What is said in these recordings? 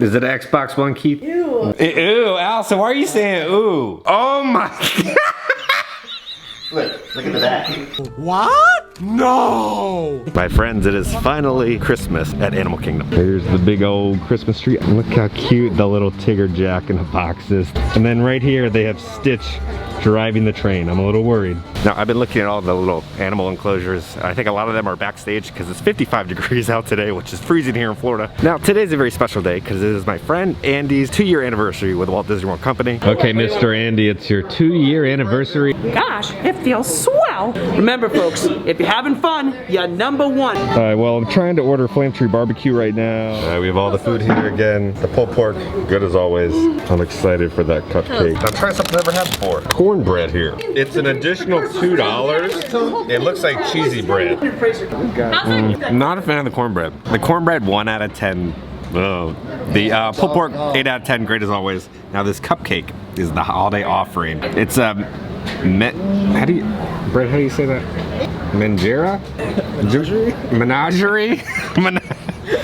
Is it an Xbox One, Keith? Ew. Ew, Allison, why are you saying ooh? Oh my God. Look at the back. What? No! My friends, it is finally Christmas at Animal Kingdom. Here's the big old Christmas tree. Look how cute the little Tigger Jack in the box is. And then right here, they have Stitch driving the train. I'm a little worried. Now, I've been looking at all the little animal enclosures. I think a lot of them are backstage because it's 55 degrees out today, which is freezing here in Florida. Now, today's a very special day because it is my friend Andy's 2-year anniversary with Walt Disney World Company. Okay, Mr. Andy, it's your 2-year anniversary. Gosh, it feels swell. Remember, folks, if you're having fun, you're number one. All right, well, I'm trying to order Flame Tree Barbecue right now. We have all the food here again. The pulled pork, good as always. I'm excited for that cupcake. I'm trying something I've never had before. Cornbread here. It's an additional $2. It looks like cheesy bread. Not a fan of the cornbread. The cornbread, 1 out of 10. Oh. The pulled pork, 8 out of 10, great as always. Now this cupcake is the holiday offering. It's how do you say that? Menjera? Menagerie?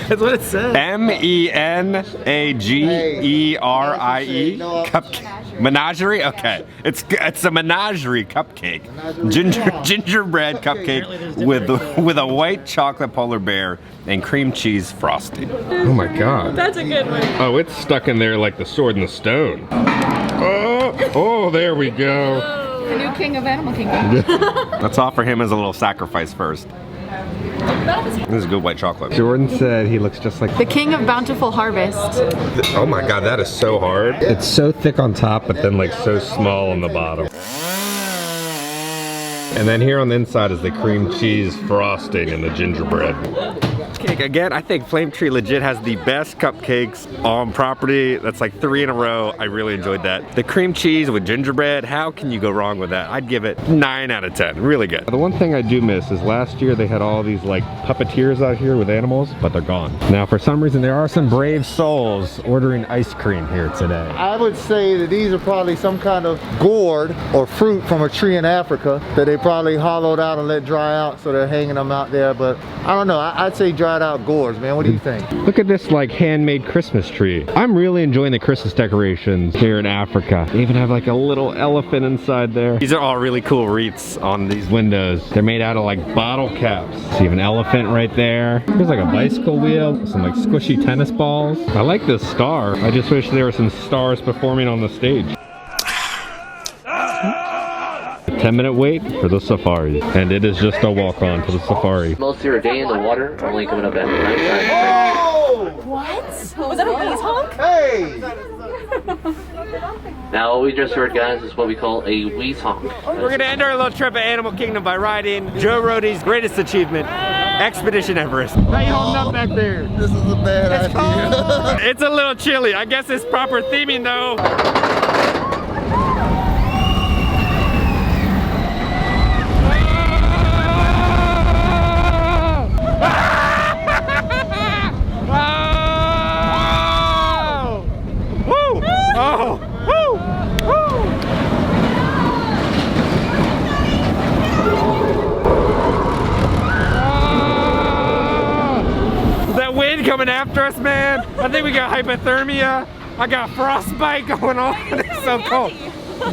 That's what it says. M-E-N-A-G-E-R-I-E. Cupcake. Menagerie? Okay. It's a menagerie cupcake. Gingerbread cupcake with a white chocolate polar bear and cream cheese frosting. Oh my God. That's a good one. Oh, it's stuck in there like the sword in the stone. Oh, there we go. The new king of Animal Kingdom. Let's offer him as a little sacrifice first. This is good white chocolate. Jordan said he looks just like The king of bountiful harvest. Oh my God, that is so hard. It's so thick on top, but then like so small on the bottom. And then here on the inside is the cream cheese frosting and the gingerbread. Cake again, I think Flame Tree legit has the best cupcakes on property. That's like 3 in a row. I really enjoyed that. The cream cheese with gingerbread, how can you go wrong with that? I'd give it 9 out of 10, really good. The one thing I do miss is last year they had all these like puppeteers out here with animals, but they're gone. Now for some reason there are some brave souls ordering ice cream here today. I would say that these are probably some kind of gourd or fruit from a tree in Africa that they probably hollowed out and let dry out, so they're hanging them out there. But I don't know, I'd say dried out gourds, man. What do you think? Look at this like handmade Christmas tree. I'm really enjoying the Christmas decorations here in Africa. They even have like a little elephant inside there. These are all really cool wreaths on these windows. They're made out of like bottle caps. See an elephant right there. There's like a bicycle wheel, some like squishy tennis balls. I like this star. I just wish there were some stars performing on the stage. 10-minute wait for the safari, and it is just a walk-on to the safari. Most of your day in the water, only coming up at nighttime. Oh! What? Was that a wheeze honk? Hey! Now what we just heard, guys, is what we call a wheeze honk. We're gonna end our little trip at Animal Kingdom by riding Joe Rohde's greatest achievement, Expedition Everest. How you holding up back there? This is a bad idea. It's a little chilly. I guess it's proper theming though. Coming after us, man. I think we got hypothermia. I got frostbite going on. It's so cold.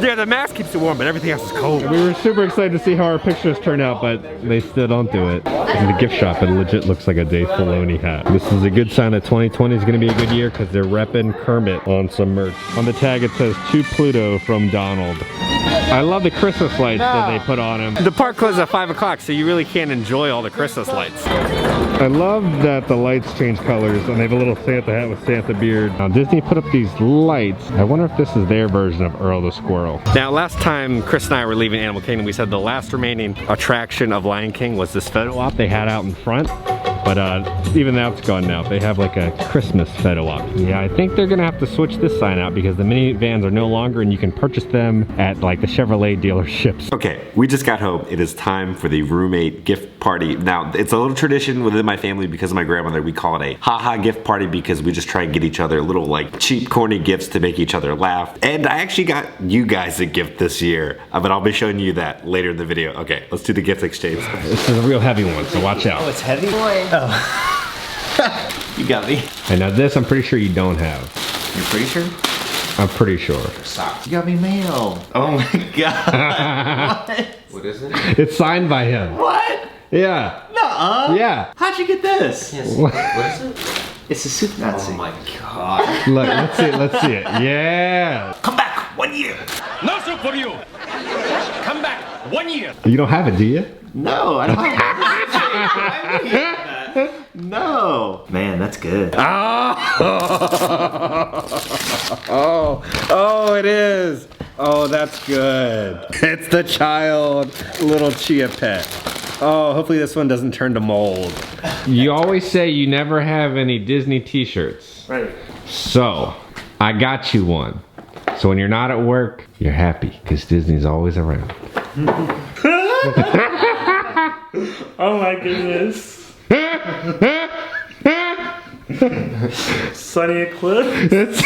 Yeah, the mask keeps it warm, but everything else is cold. We were super excited to see how our pictures turn out, but they still don't do it. In the gift shop, it legit looks like a Dave Filoni hat. This is a good sign that 2020 is going to be a good year because they're repping Kermit on some merch. On the tag, it says to Pluto from Donald. I love the Christmas lights that they put on him. The park closes at 5 o'clock, so you really can't enjoy all the Christmas lights. I love that the lights change colors, and they have a little Santa hat with Santa beard. Now, Disney put up these lights. I wonder if this is their version of Earl the Squirrel. Now, last time Chris and I were leaving Animal Kingdom, we said the last remaining attraction of Lion King was this photo op they had out in front. But even that's gone now. They have like a Christmas photo op. Yeah, I think they're gonna have to switch this sign out because the minivans are no longer, and you can purchase them at like the Chevrolet dealerships. Okay, we just got home. It is time for the roommate gift party. Now, it's a little tradition within my family because of my grandmother. We call it a haha gift party because we just try and get each other little like cheap, corny gifts to make each other laugh. And I actually got you guys a gift this year, but I'll be showing you that later in the video. Okay, let's do the gift exchange. This is a real heavy one, so watch out. Oh, it's heavy? Boy. Oh. You got me. And now this, I'm pretty sure you don't have. You're pretty sure? I'm pretty sure. Socks. You got me mail. Oh my god. What is it? It's signed by him. What? Yeah. Nuh-uh. Yeah. How'd you get this? What is it? It's a suit Nazi. Oh my god. Look, let's see it. Yeah. Come back 1 year. No soup for you. Come back 1 year. You don't have it, do you? No, I don't have No. Man, that's good. Oh, it is. Oh, that's good. It's the child little chia pet. Oh, hopefully this one doesn't turn to mold. You always say you never have any Disney t-shirts. Right. So, I got you one. So when you're not at work, you're happy because Disney's always around. Oh my goodness. Sunny Eclipse.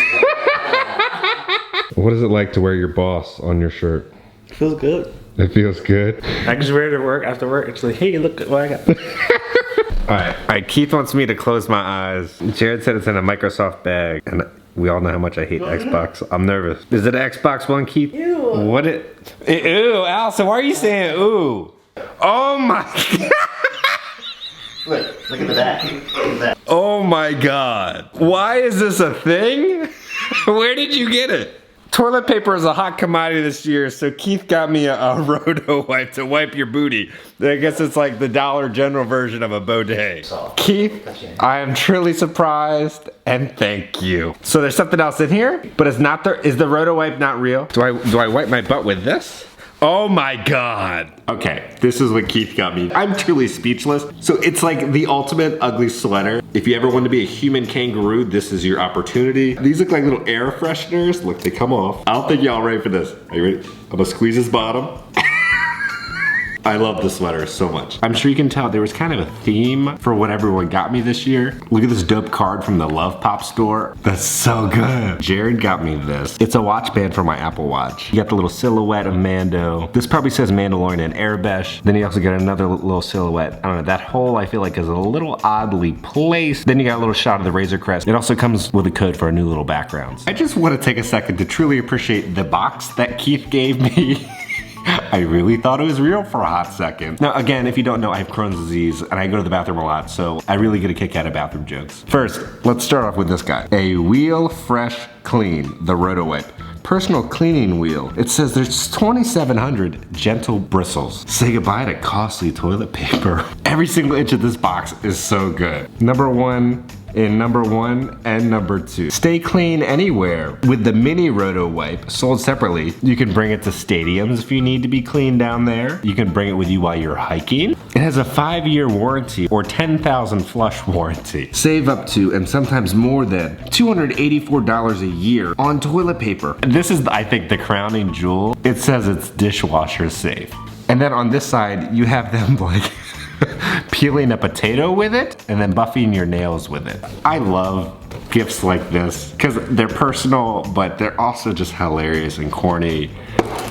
What is it like to wear your boss on your shirt? Feels good. It feels good. I just wear it to work after work. It's like, hey, look at what I got. Alright, Keith wants me to close my eyes. Jared said it's in a Microsoft bag, and we all know how much I hate Xbox. I'm nervous. Is it an Xbox One, Keith? Ew. What it? Ew, Allison, why are you saying ooh? Oh my god. Look at the back. Look at that. Oh my god. Why is this a thing? Where did you get it? Toilet paper is a hot commodity this year, so Keith got me a Roto wipe to wipe your booty. I guess it's like the Dollar General version of a bidet. Keith, I am truly surprised and thank you. So there's something else in here, but it's not there. Is the Roto wipe not real? Do I wipe my butt with this? Oh my god. Okay, this is what Keith got me. I'm truly speechless. So it's like the ultimate ugly sweater. If you ever want to be a human kangaroo, this is your opportunity. These look like little air fresheners. Look, they come off. I don't think y'all ready for this. Are you ready? I'm gonna squeeze his bottom. I love the sweater so much. I'm sure you can tell there was kind of a theme for what everyone got me this year. Look at this dope card from the Love Pop store. That's so good. Jared got me this. It's a watch band for my Apple Watch. You got the little silhouette of Mando. This probably says Mandalorian and Airbrush. Then you also got another little silhouette. I don't know, that hole I feel like is a little oddly placed. Then you got a little shot of the Razor Crest. It also comes with a code for a new little background. I just want to take a second to truly appreciate the box that Keith gave me. I really thought it was real for a hot second. Now again, if you don't know, I have Crohn's disease and I go to the bathroom a lot, so I really get a kick out of bathroom jokes. First, let's start off with this guy. A Wheel Fresh Clean, the Roto Wipe. Personal cleaning wheel. It says there's 2,700 gentle bristles. Say goodbye to costly toilet paper. Every single inch of this box is so good. Number 1 and number 2. Stay clean anywhere. With the mini Roto Wipe, sold separately, you can bring it to stadiums if you need to be clean down there. You can bring it with you while you're hiking. It has a 5-year warranty or 10,000 flush warranty. Save up to, and sometimes more than, $284 a year on toilet paper. This is, I think, the crowning jewel. It says it's dishwasher safe. And then on this side, you have them like peeling a potato with it and then buffing your nails with it. I love gifts like this because they're personal, but they're also just hilarious and corny.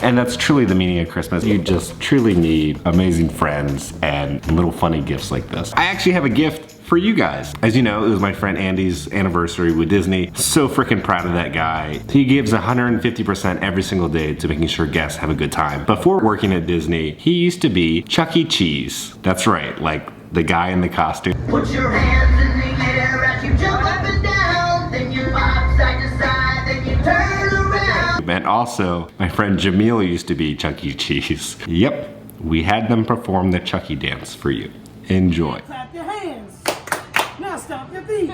And that's truly the meaning of Christmas. You just truly need amazing friends and little funny gifts like this. I actually have a gift for you guys. As you know, it was my friend Andy's anniversary with Disney. So freaking proud of that guy. He gives 150% every single day to making sure guests have a good time. Before working at Disney, he used to be Chuck E. Cheese. That's right, like the guy in the costume. Put your hands in the air as you jump up and down, then you pop side to side, then you turn around. And also, my friend Jamil used to be Chuck E. Cheese. Yep, we had them perform the Chucky dance for you. Enjoy. Clap your hands. Now stomp your feet.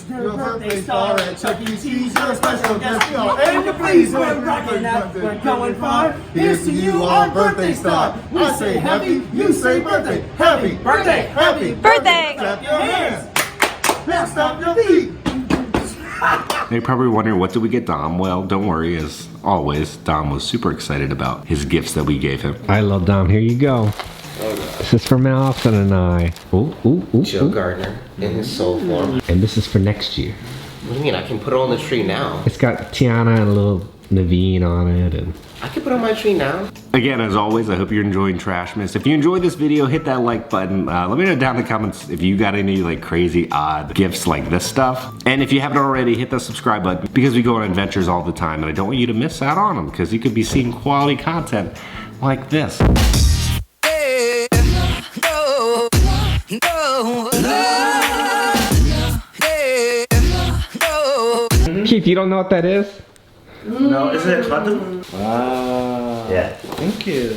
You're a birthday star at Chuck E. Cheese. You're a special guest. And the please, we're rocking out. We're going far. Here's to you on Birthday Star. I say happy, you say birthday. Happy birthday, happy Birthday. Clap your hands. Now stomp your feet. They probably wonder, what did we get Dom? Well, don't worry, as always, Dom was super excited about his gifts that we gave him. I love Dom, here you go. This is for Allison and I. Ooh, ooh, ooh, Joe ooh. Gardner in his soul form. And this is for next year. What do you mean? I can put it on the tree now. It's got Tiana and a little Naveen on it. And I can put it on my tree now. again, as always, I hope you're enjoying Trashmas. If you enjoyed this video, hit that like button. Let me know down in the comments if you got any like crazy odd gifts like this stuff. And if you haven't already, hit the subscribe button because we go on adventures all the time and I don't want you to miss out on them because you could be seeing quality content like this. Keith, you don't know what that is? No, is it a button? Ah, Yeah. thank you.